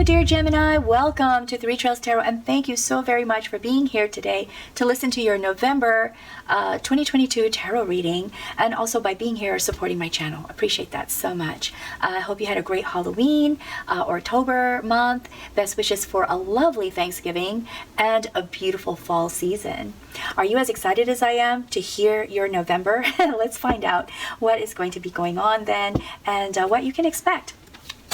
dear Gemini. Welcome to Three Trails Tarot, and thank you so very much for being here today to listen to your November 2022 tarot reading, and also by being here supporting my channel. Appreciate that so much. I hope you had a great Halloween or October month. Best wishes for a lovely Thanksgiving and a beautiful fall season. Are you as excited as I am to hear your November? Let's find out what is going to be going on then, and what you can expect,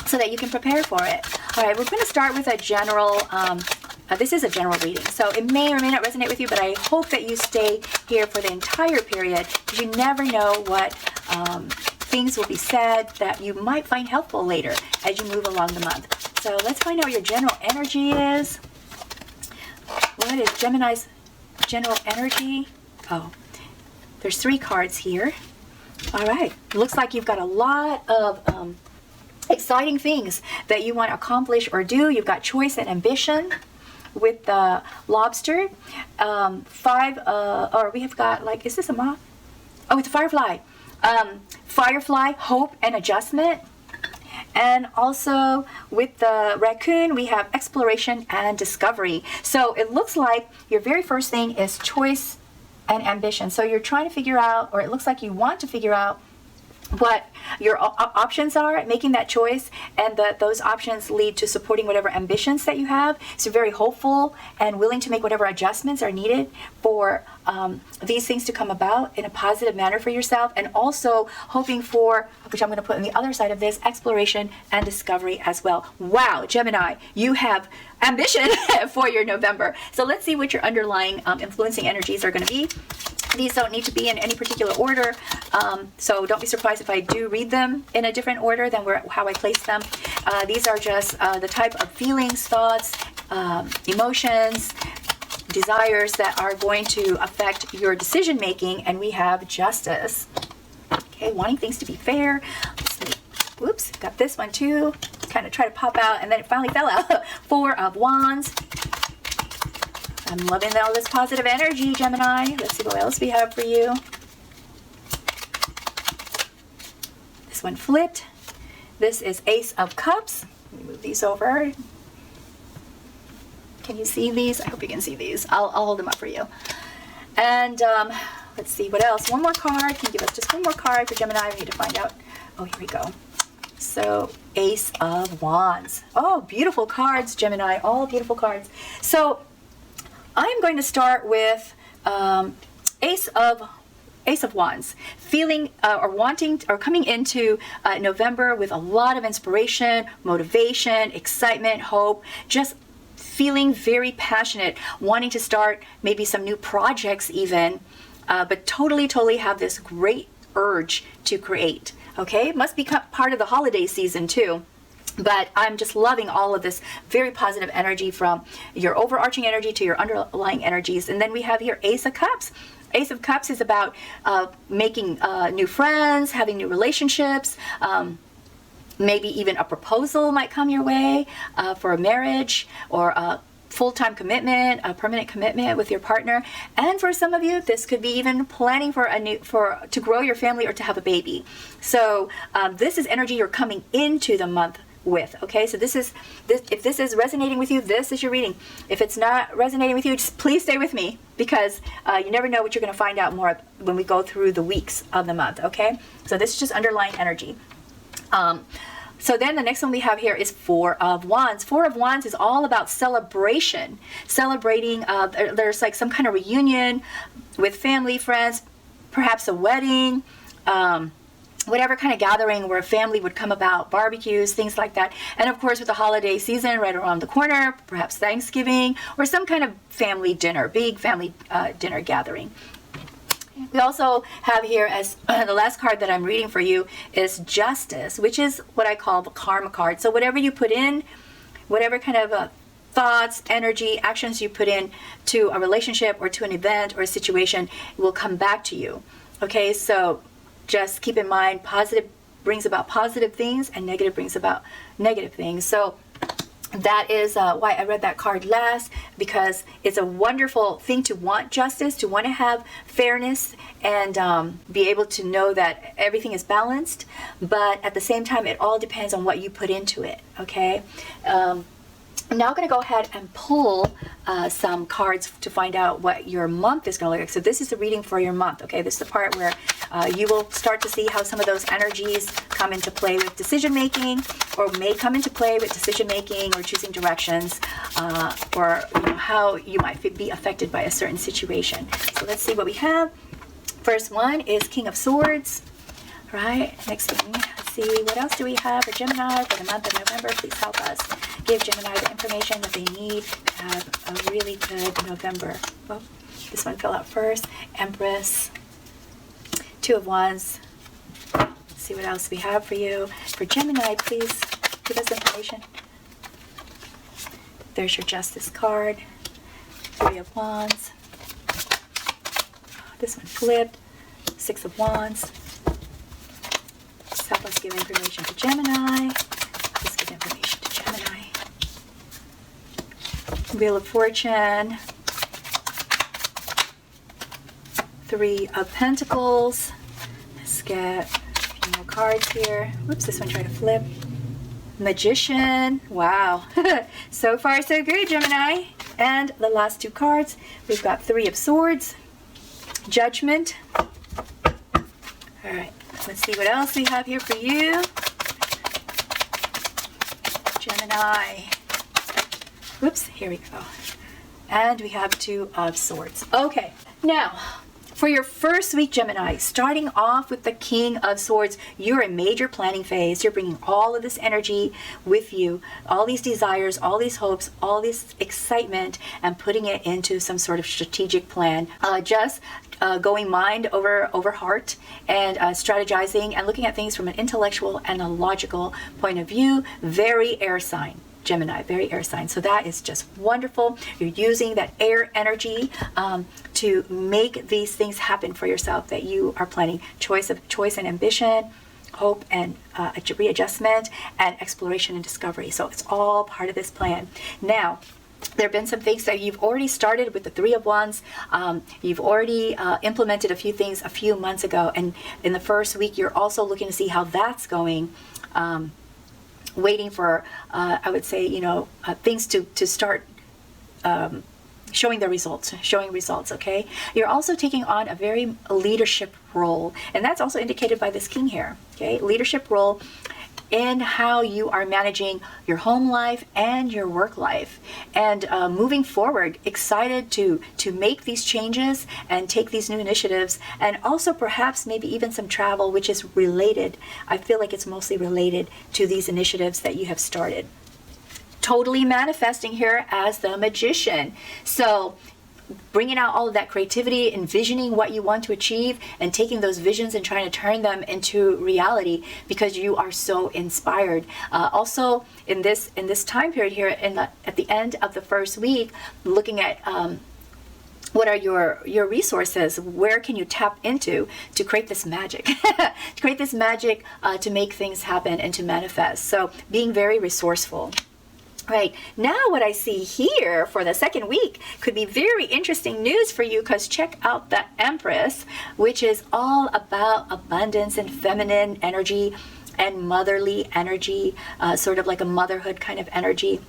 so that you can prepare for it. All right, we're going to start with a general, this is a general reading, so it may or may not resonate with you, but I hope that you stay here for the entire period, because you never know what things will be said that you might find helpful later as you move along the month. So let's find out what your general energy is. What is Gemini's general energy? Oh, there's 3 cards here. All right, looks like you've got a lot of exciting things that you want to accomplish or do. You've got choice and ambition with the lobster. 5, or we have got, like, is this a moth? Oh, it's a firefly. Firefly, hope and adjustment. And also with the raccoon, we have exploration and discovery. So it looks like your very first thing is choice and ambition. So you're trying to figure out, or it looks like you want to figure out what your options are, making that choice, and those options lead to supporting whatever ambitions that you have. So very hopeful and willing to make whatever adjustments are needed for these things to come about in a positive manner for yourself, and also hoping for, which I'm going to put on the other side of this, exploration and discovery as well. Wow, Gemini, you have ambition for your November. So let's see what your underlying influencing energies are going to be. These don't need to be in any particular order, so don't be surprised if I do read them in a different order than how I place them. These are just the type of feelings, thoughts, emotions, desires that are going to affect your decision making. And we have justice. Okay, wanting things to be fair. Let's see. Whoops, got this one too. Kind of try to pop out, and then it finally fell out. 4 of Wands. I'm loving all this positive energy, Gemini. Let's see what else we have for you. This one flipped. This is Ace of Cups. Let me move these over. Can you see these? I hope you can see these. I'll hold them up for you. And let's see what else. One more card. Can you give us just one more card for Gemini? We need to find out. Oh, here we go. So, Ace of Wands. Oh, beautiful cards, Gemini. All beautiful cards. So, I'm going to start with Ace of Wands, feeling or wanting or coming into November with a lot of inspiration, motivation, excitement, hope, just feeling very passionate, wanting to start maybe some new projects even, but totally have this great urge to create. Okay, it must be part of the holiday season too. But I'm just loving all of this very positive energy, from your overarching energy to your underlying energies. And then we have here Ace of Cups. Ace of Cups is about making new friends, having new relationships. Maybe even a proposal might come your way for a marriage or a full-time commitment, a permanent commitment with your partner. And for some of you, this could be even planning for to grow your family or to have a baby. So this is energy you're coming into the month with. Okay, so if this is resonating with you, this is your reading. If it's not resonating with you, just please stay with me, because you never know what you're going to find out more when we go through the weeks of the month. Okay, so this is just underlying energy. So then the next one we have here is 4 of Wands. 4 of Wands is all about celebration, celebrating. There's like some kind of reunion with family, friends, perhaps a wedding, whatever kind of gathering where a family would come about, barbecues, things like that. And of course, with the holiday season right around the corner, perhaps Thanksgiving or some kind of family dinner, big family dinner gathering. We also have here, as the last card that I'm reading for you, is Justice, which is what I call the karma card. So whatever you put in, whatever kind of thoughts, energy, actions you put in to a relationship or to an event or a situation will come back to you. Okay, so just keep in mind, positive brings about positive things and negative brings about negative things. So that is why I read that card last, because it's a wonderful thing to want justice, to want to have fairness, and be able to know that everything is balanced. But at the same time, it all depends on what you put into it, okay? I'm now going to go ahead and pull some cards to find out what your month is going to look like. So this is the reading for your month. Okay, this is the part where you will start to see how some of those energies come into play with decision making, or may come into play with decision making or choosing directions, or how you might be affected by a certain situation. So let's see what we have. First one is King of Swords. Right, next thing, let's see, what else do we have for Gemini for the month of November? Please help us give Gemini the information that they need to have a really good November. Well, this one fell out first. Empress, Two of Wands. Let's see what else we have for you. For Gemini, please give us information. There's your Justice card. Three of Wands. This one flipped. Six of Wands. Help us give information to Gemini. Let's give information to Gemini. Wheel of Fortune. Three of Pentacles. Let's get a few more cards here. Whoops, this one tried to flip. Magician. Wow. So far, so good, Gemini. And the last two cards, we've got Three of Swords. Judgment. All right. Let's see what else we have here for you. Gemini. Whoops, here we go. And we have Two of Swords. Okay, now, for your first week, Gemini, starting off with the King of Swords, you're in major planning phase. You're bringing all of this energy with you, all these desires, all these hopes, all this excitement, and putting it into some sort of strategic plan. Going mind over heart, and strategizing and looking at things from an intellectual and a logical point of view. Very air sign, Gemini, very air sign. So that is just wonderful. You're using that air energy to make these things happen for yourself that you are planning. Choice and ambition, hope and readjustment, and exploration and discovery. So it's all part of this plan. Now, there have been some things that you've already started with the Three of Wands. You've already implemented a few things a few months ago. And in the first week, you're also looking to see how that's going. Waiting for, I would say, things to start showing results, okay? You're also taking on a very leadership role. And that's also indicated by this king here, okay? Leadership role in how you are managing your home life and your work life, and moving forward, excited to make these changes and take these new initiatives, and also perhaps maybe even some travel, which is related. I feel like it's mostly related to these initiatives that you have started. Totally manifesting here as the Magician. So bringing out all of that creativity, envisioning what you want to achieve, and taking those visions and trying to turn them into reality because you are so inspired. Also, in this time period here, at the end of the first week, looking at what are your resources? Where can you tap into to create this magic? To create this magic to make things happen and to manifest. So being very resourceful. Right, now what I see here for the second week could be very interesting news for you, because check out the Empress, which is all about abundance and feminine energy and motherly energy, sort of like a motherhood kind of energy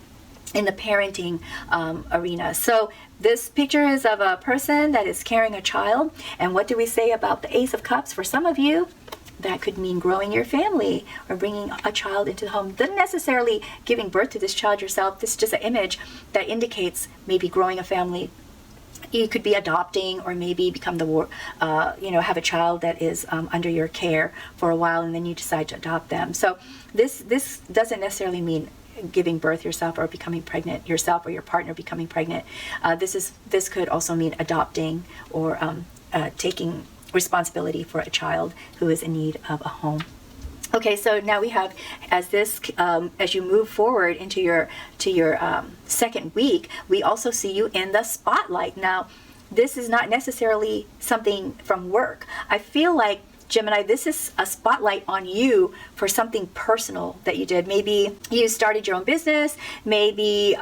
in the parenting arena. So this picture is of a person that is carrying a child. And what do we say about the Ace of Cups? For some of you, that could mean growing your family or bringing a child into the home. Doesn't necessarily giving birth to this child yourself. This is just an image that indicates maybe growing a family. You could be adopting, or maybe become have a child that is under your care for a while, and then you decide to adopt them. So this doesn't necessarily mean giving birth yourself or becoming pregnant yourself, or your partner becoming pregnant. This could also mean adopting or taking responsibility for a child who is in need of a home. Okay, so now we have, as you move forward into your second week, we also see you in the spotlight. Now, this is not necessarily something from work. I feel like, Gemini, this is a spotlight on you for something personal that you did. Maybe you started your own business. Maybe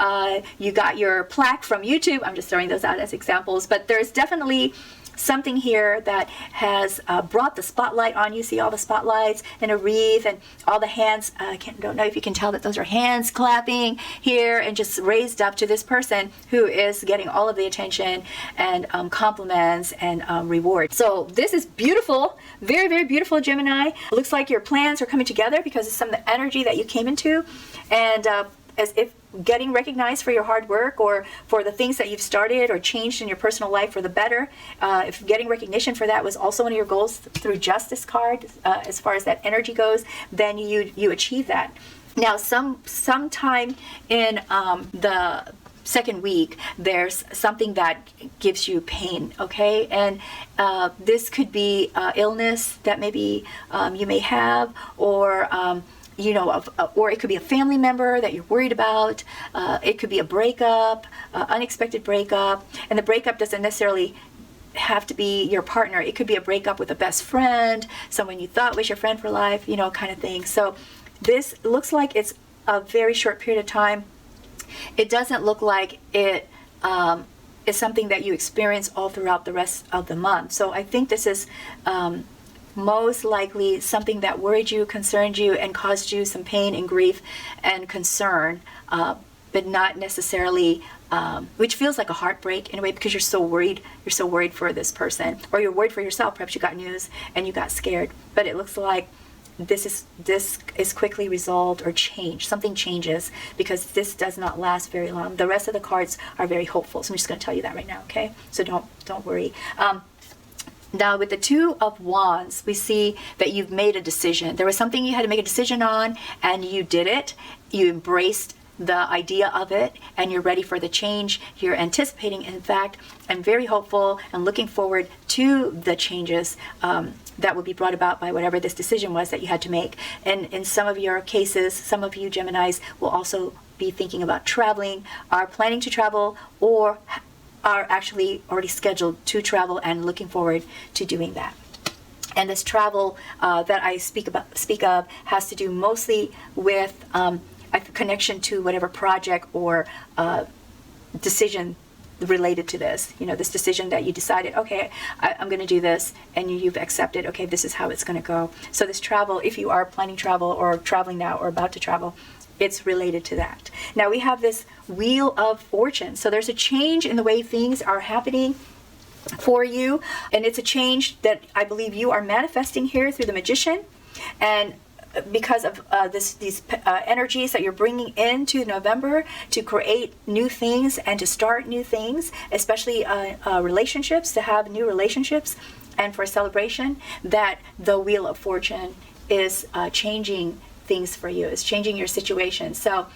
you got your plaque from YouTube. I'm just throwing those out as examples. But there's definitely something here that has brought the spotlight on you. See all the spotlights in a wreath and all the hands. I don't know if you can tell that those are hands clapping here and just raised up to this person who is getting all of the attention and compliments and reward. So this is beautiful, very, very beautiful, Gemini. Looks like your plans are coming together because of some of the energy that you came into, and as if getting recognized for your hard work or for the things that you've started or changed in your personal life for the better. If getting recognition for that was also one of your goals through Justice card, as far as that energy goes, then you achieve that. Now, sometime in the second week, there's something that gives you pain, okay? And this could be illness that maybe you may have, or or it could be a family member that you're worried about. It could be a breakup, unexpected breakup. And the breakup doesn't necessarily have to be your partner. It could be a breakup with a best friend, someone you thought was your friend for life, kind of thing. So this looks like it's a very short period of time. It doesn't look like it is something that you experience all throughout the rest of the month. So I think this is most likely something that worried you, concerned you, and caused you some pain and grief and concern, but not necessarily, which feels like a heartbreak in a way, because you're so worried. You're so worried for this person, or you're worried for yourself. Perhaps you got news and you got scared. But it looks like this is quickly resolved or changed. Something changes, because this does not last very long. The rest of the cards are very hopeful. So I'm just going to tell you that right now, okay? So don't worry. Now, with the Two of Wands, we see that you've made a decision. There was something you had to make a decision on, and you did it. You embraced the idea of it, and you're ready for the change. You're anticipating, in fact, and very hopeful and looking forward to the changes that will be brought about by whatever this decision was that you had to make. And in some of your cases, some of you Geminis will also be thinking about traveling, are planning to travel, or are actually already scheduled to travel and looking forward to doing that. And this travel that I speak of has to do mostly with a connection to whatever project or decision related to this. This decision that you decided, okay, I'm going to do this, and you've accepted, okay, this is how it's going to go. So this travel, if you are planning travel or traveling now or about to travel, it's related to that. Now we have this Wheel of Fortune. So there's a change in the way things are happening for you, and it's a change that I believe you are manifesting here through the Magician. And because of these energies that you're bringing into November to create new things and to start new things, especially relationships, to have new relationships, and for celebration, that the Wheel of Fortune is changing things for you. It's changing your situation. So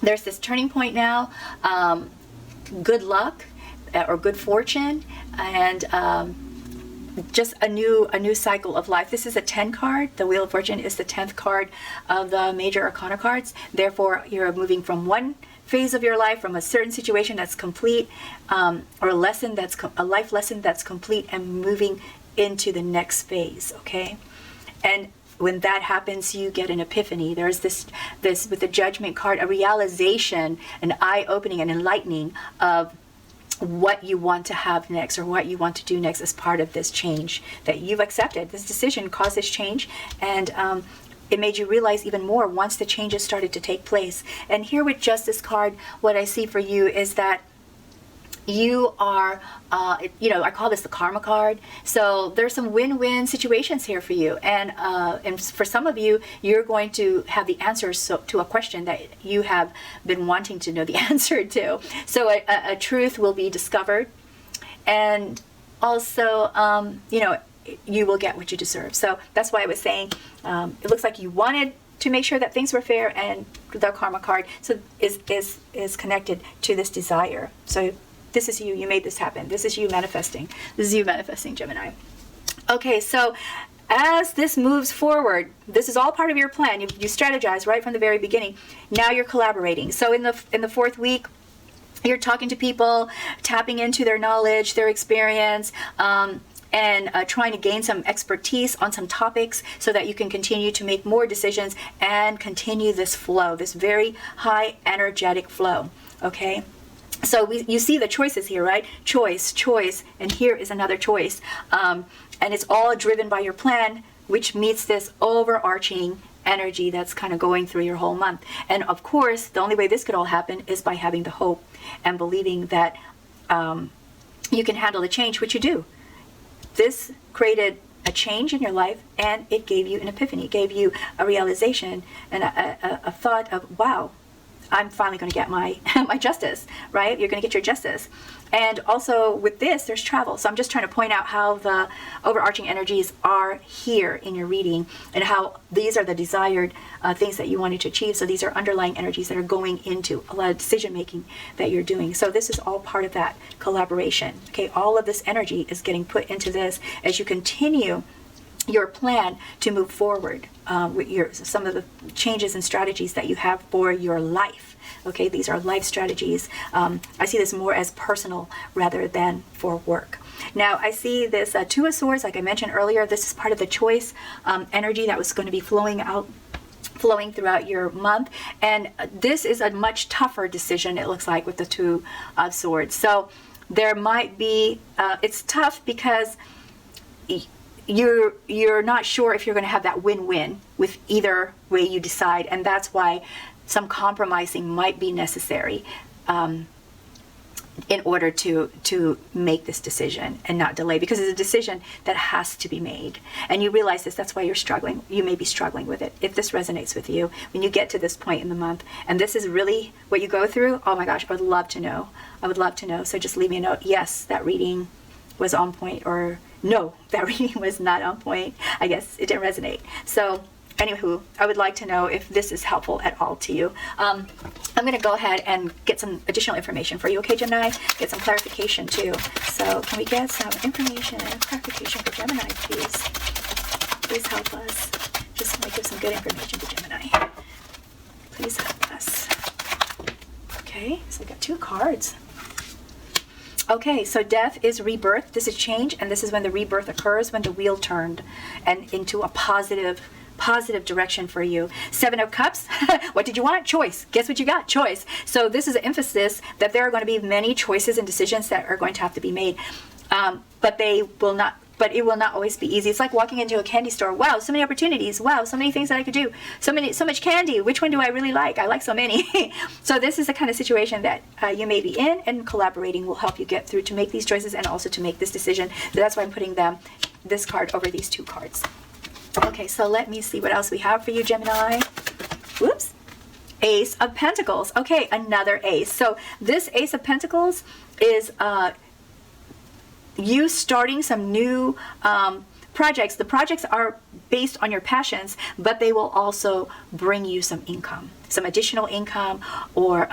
there's this turning point now, good luck or good fortune, and just a new cycle of life. This is a 10 card. The Wheel of Fortune is the 10th card of the major arcana cards. Therefore, you're moving from one phase of your life, from a certain situation that's complete, or a life lesson that's complete, and moving into the next phase, okay? And when that happens, you get an epiphany. There's this with the Judgment card, a realization, an eye-opening, an enlightening of what you want to have next, or what you want to do next as part of this change that you've accepted. This decision caused this change, and it made you realize even more once the changes started to take place. And here with Justice card, what I see for you is that you are, I call this the karma card. So there's some win-win situations here for you. And for some of you, you're going to have the answers to a question that you have been wanting to know the answer to. So a truth will be discovered. And also, you will get what you deserve. So that's why I was saying, it looks like you wanted to make sure that things were fair, and the karma card is connected to this desire. So this is you made this happen. This is you manifesting. This is you manifesting, Gemini. Okay, so as this moves forward, this is all part of your plan. You strategize right from the very beginning. Now you're collaborating. So in the fourth week, you're talking to people, tapping into their knowledge, their experience, and trying to gain some expertise on some topics so that you can continue to make more decisions and continue this flow, this very high energetic flow, okay? So you see the choices here, right? Choice, choice, and here is another choice. And it's all driven by your plan, which meets this overarching energy that's kind of going through your whole month. And of course, the only way this could all happen is by having the hope and believing that you can handle the change, which you do. This created a change in your life, and it gave you an epiphany. It gave you a realization and a thought of, wow, I'm finally going to get my justice, right? You're going to get your justice. And also with this, there's travel. So I'm just trying to point out how the overarching energies are here in your reading, and how these are the desired things that you wanted to achieve. So these are underlying energies that are going into a lot of decision making that you're doing. So this is all part of that collaboration. Okay, all of this energy is getting put into this as you continue your plan to move forward with some of the changes and strategies that you have for your life. Okay, these are life strategies. I see this more as personal rather than for work. Now I see this Two of Swords, like I mentioned earlier. This is part of the choice energy that was going to be flowing throughout your month, and this is a much tougher decision, it looks like, with the Two of Swords. So there might be it's tough because you're not sure if you're going to have that win-win with either way you decide, and that's why some compromising might be necessary in order to make this decision and not delay, because it's a decision that has to be made. And you realize this, that's why you're struggling. You may be struggling with it. If this resonates with you, when you get to this point in the month, and this is really what you go through, oh my gosh, I would love to know. I would love to know. So just leave me a note. Yes, that reading was on point, or no, that reading was not on point. I guess it didn't resonate. So anywho, I would like to know if this is helpful at all to you. I'm going to go ahead and get some additional information for you, okay, Gemini? Get some clarification too. So can we get some information and clarification for Gemini, please? Please help us. Just want to give some good information to Gemini. Please help us. Okay, so we got 2 cards. Okay, so death is rebirth. This is change, and this is when the rebirth occurs, when the wheel turned and into a positive direction for you. 7 of Cups. What did you want? Choice. Guess what you got? Choice. So this is an emphasis that there are going to be many choices and decisions that are going to have to be made, but it will not always be easy. It's like walking into a candy store. Wow, so many opportunities. Wow, so many things that I could do. So much candy. Which one do I really like? I like so many. So this is the kind of situation that you may be in, and collaborating will help you get through to make these choices and also to make this decision. So that's why I'm putting this card over these 2 cards. Okay, so let me see what else we have for you, Gemini. Whoops. Ace of Pentacles. Okay, another ace. So this Ace of Pentacles is you starting some new projects. The projects are based on your passions, but they will also bring you some income, some additional income, or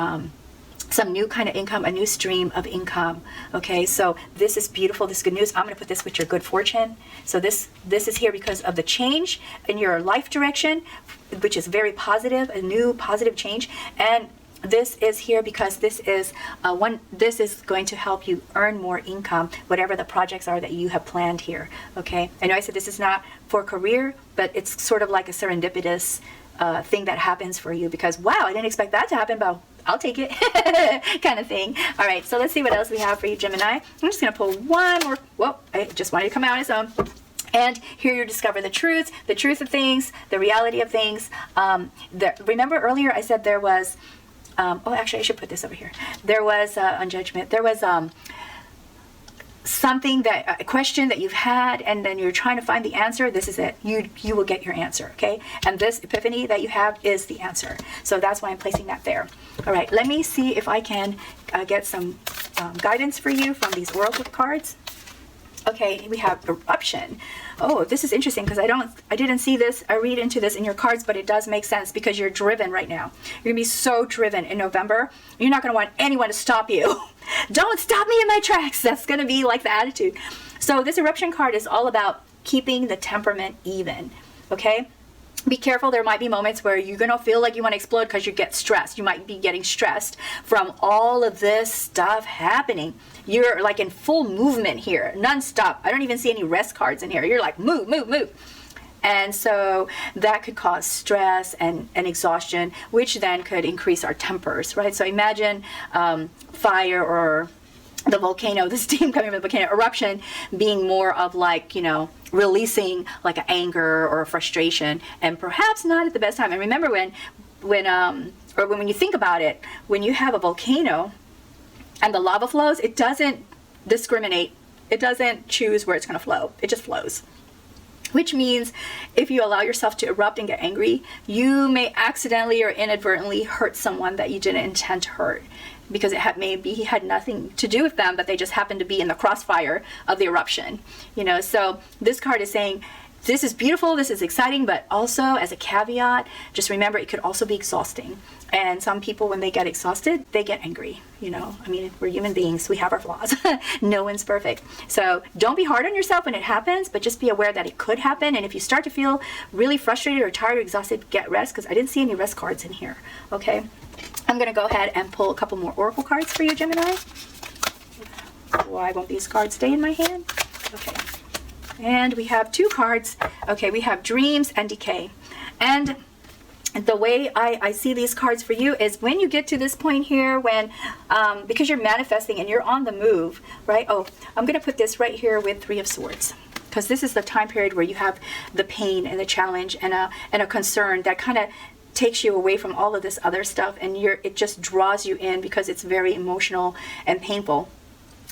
some new kind of income, a new stream of income. Okay, so this is beautiful. This is good news. I'm going to put this with your good fortune. So this is here because of the change in your life direction, which is very positive, a new positive change. And this is here because this is going to help you earn more income, whatever the projects are that you have planned here. Okay, I know I said this is not for career, but it's sort of like a serendipitous thing that happens for you, because wow, I didn't expect that to happen, but I'll take it kind of thing. All right, so let's see what else we have for you, Gemini. I'm just going to pull one more. Whoa, I just wanted to come out on its own. And here you discover the truth of things, the reality of things. Remember earlier I said there was, actually I should put this over here. There was, on Judgment, there was something a question that you've had, and then you're trying to find the answer. This is it. You will get your answer, okay? And this epiphany that you have is the answer. So that's why I'm placing that there. All right, let me see if I can get some guidance for you from these oracle cards. Okay, we have eruption. Oh, this is interesting because I didn't see this. I read into this in your cards, but it does make sense because you're driven right now. You're gonna be so driven in November. You're not gonna want anyone to stop you. Don't stop me in my tracks. That's gonna be like the attitude. So this eruption card is all about keeping the temperament even. Okay. Be careful. There might be moments where you're going to feel like you want to explode because you get stressed. You might be getting stressed from all of this stuff happening. You're like in full movement here, nonstop. I don't even see any rest cards in here. You're like, move, move, move. And so that could cause stress and exhaustion, which then could increase our tempers, right? So imagine fire or the volcano, the steam coming from the volcano eruption being more of like, you know, releasing like an anger or a frustration, and perhaps not at the best time. And remember when you think about it, when you have a volcano and the lava flows, it doesn't discriminate. It doesn't choose where it's going to flow. It just flows. Which means if you allow yourself to erupt and get angry, you may accidentally or inadvertently hurt someone that you didn't intend to hurt, because it had nothing to do with them, but they just happened to be in the crossfire of the eruption. You know, so this card is saying, this is beautiful, this is exciting, but also as a caveat, just remember it could also be exhausting. And some people, when they get exhausted, they get angry. You know, I mean, we're human beings, we have our flaws. No one's perfect. So don't be hard on yourself when it happens, but just be aware that it could happen. And if you start to feel really frustrated or tired or exhausted, get rest, because I didn't see any rest cards in here. Okay, I'm going to go ahead and pull a couple more oracle cards for you, Gemini. Why won't these cards stay in my hand? Okay. And we have two cards. Okay, we have dreams and decay. And the way I see these cards for you is when you get to this point here, when because you're manifesting and you're on the move, right? Oh, I'm going to put this right here with Three of Swords, because this is the time period where you have the pain and the challenge and a concern that kind of takes you away from all of this other stuff, and it just draws you in because it's very emotional and painful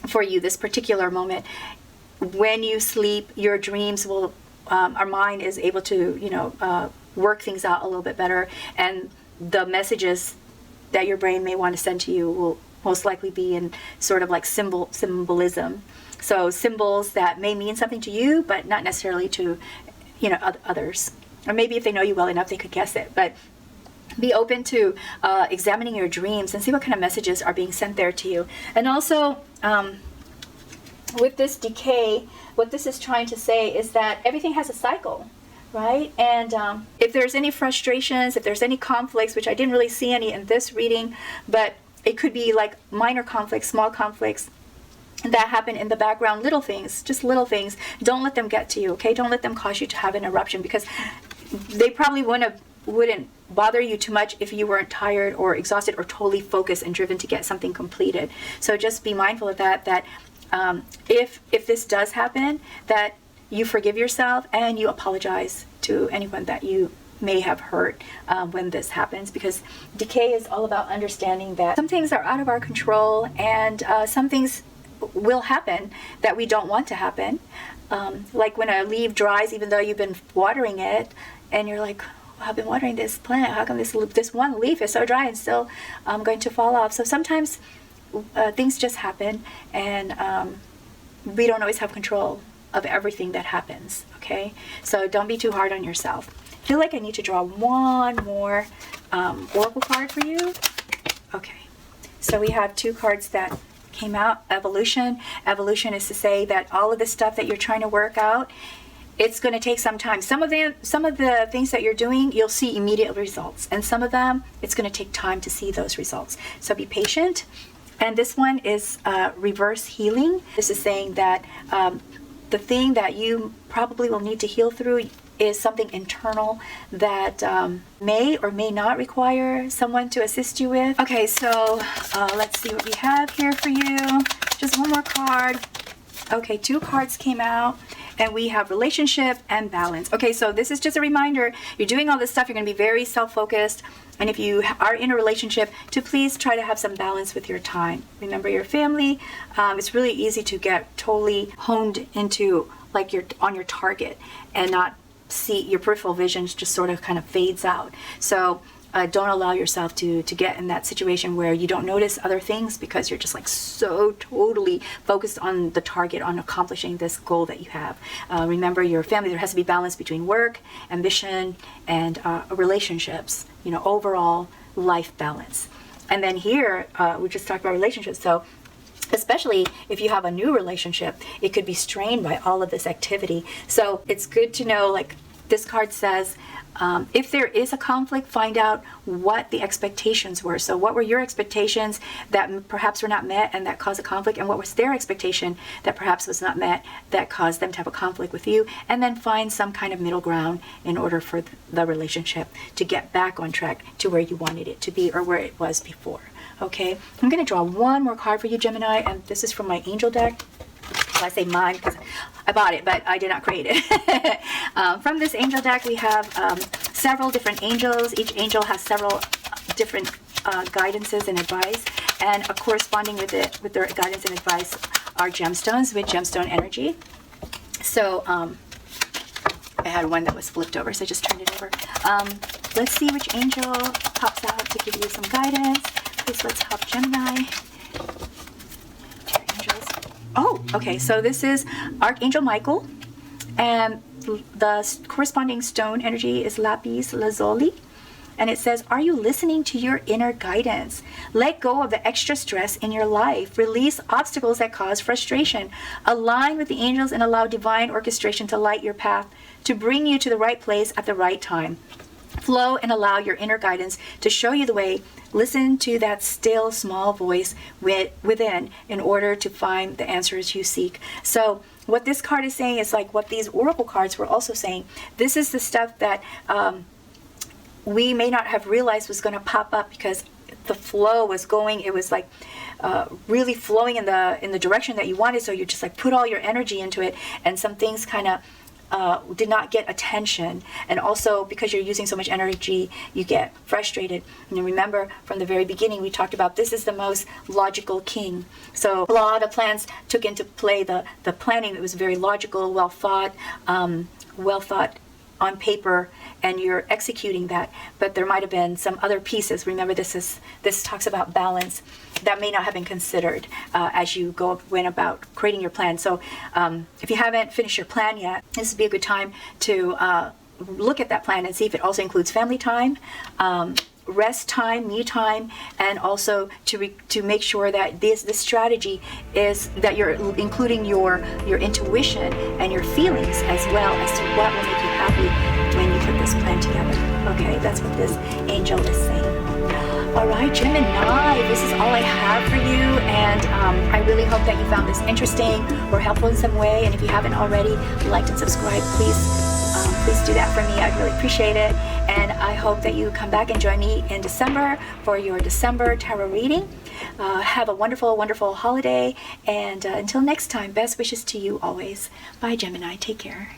for you, this particular moment. When you sleep, your dreams will, our mind is able to, you know, work things out a little bit better, and the messages that your brain may want to send to you will most likely be in sort of like symbolism. So symbols that may mean something to you, but not necessarily to, you know, others. Or maybe if they know you well enough, they could guess it. But be open to examining your dreams and see what kind of messages are being sent there to you. And also, with this decay, what this is trying to say is that everything has a cycle, right? And if there's any frustrations, if there's any conflicts, which I didn't really see any in this reading, but it could be like minor conflicts, small conflicts that happen in the background, little things, just little things. Don't let them get to you, okay? Don't let them cause you to have an eruption, because they probably wouldn't bother you too much if you weren't tired or exhausted or totally focused and driven to get something completed. So just be mindful of that if this does happen, that you forgive yourself and you apologize to anyone that you may have hurt when this happens, because decay is all about understanding that some things are out of our control, and some things will happen that we don't want to happen. Like when a leaf dries, even though you've been watering it, and you're like, I've been watering this plant, how come this one leaf is so dry and still going to fall off? So sometimes things just happen, and we don't always have control of everything that happens, okay? So don't be too hard on yourself. I feel like I need to draw one more oracle card for you. Okay, so we have two cards that came out. Evolution. Evolution is to say that all of the stuff that you're trying to work out, it's going to take some time. Some of the things that you're doing, you'll see immediate results, and some of them, it's going to take time to see those results. So be patient. And this one is reverse healing. This is saying that the thing that you probably will need to heal through is something internal that may or may not require someone to assist you with. Okay, so let's see what we have here for you. Just one more card. Okay, two cards came out, and we have relationship and balance. Okay, so this is just a reminder. You're doing all this stuff. You're going to be very self-focused. And if you are in a relationship, to please try to have some balance with your time. Remember your family. It's really easy to get totally honed into like you're on your target and not see your peripheral vision just sort of kind of fades out. So don't allow yourself to get in that situation where you don't notice other things because you're just like so totally focused on the target, on accomplishing this goal that you have. Remember your family. There has to be balance between work, ambition, and relationships, you know, overall life balance. And then here, we just talked about relationships. So especially if you have a new relationship, it could be strained by all of this activity. So it's good to know, like, this card says, if there is a conflict, find out what the expectations were. So what were your expectations that perhaps were not met and that caused a conflict, and what was their expectation that perhaps was not met that caused them to have a conflict with you, and then find some kind of middle ground in order for the relationship to get back on track to where you wanted it to be or where it was before. Okay, I'm going to draw one more card for you, Gemini, and this is from my angel deck. Well, I say mine because I bought it, but I did not create it. From this angel deck, we have several different angels. Each angel has several different guidances and advice, and corresponding with their guidance and advice are gemstones with gemstone energy. So I had one that was flipped over, so I just turned it over. Let's see which angel pops out to give you some guidance. Please, let's help Gemini. Oh, okay, so this is Archangel Michael, and the corresponding stone energy is lapis lazuli, and it says, are you listening to your inner guidance? Let go of the extra stress in your life. Release obstacles that cause frustration. Align with the angels and allow divine orchestration to light your path, to bring you to the right place at the right time. Flow and allow your inner guidance to show you the way. Listen to that still small voice within in order to find the answers you seek. So what this card is saying is like what these oracle cards were also saying. This is the stuff that we may not have realized was going to pop up because the flow was going. It was like really flowing in the direction that you wanted. So you just like put all your energy into it, and some things kind of did not get attention, and also because you're using so much energy you get frustrated. And remember from the very beginning we talked about this is the most logical king, so a lot of plans took into play the planning that was very logical, well thought on paper, and you're executing that, but there might have been some other pieces. Remember, this talks about balance that may not have been considered as you went about creating your plan. So if you haven't finished your plan yet, this would be a good time to look at that plan and see if it also includes family time, rest time, me time, and also to make sure that this strategy is that you're including your intuition and your feelings as well as to what will make you happy when you put this plan together. Okay, that's what this angel is saying. All right, Gemini, this is all I have for you, and I really hope that you found this interesting or helpful in some way. And if you haven't already liked and subscribed, please do that for me. I'd really appreciate it. And I hope that you come back and join me in December for your December tarot reading. Have a wonderful, wonderful holiday. And until next time, best wishes to you always. Bye, Gemini. Take care.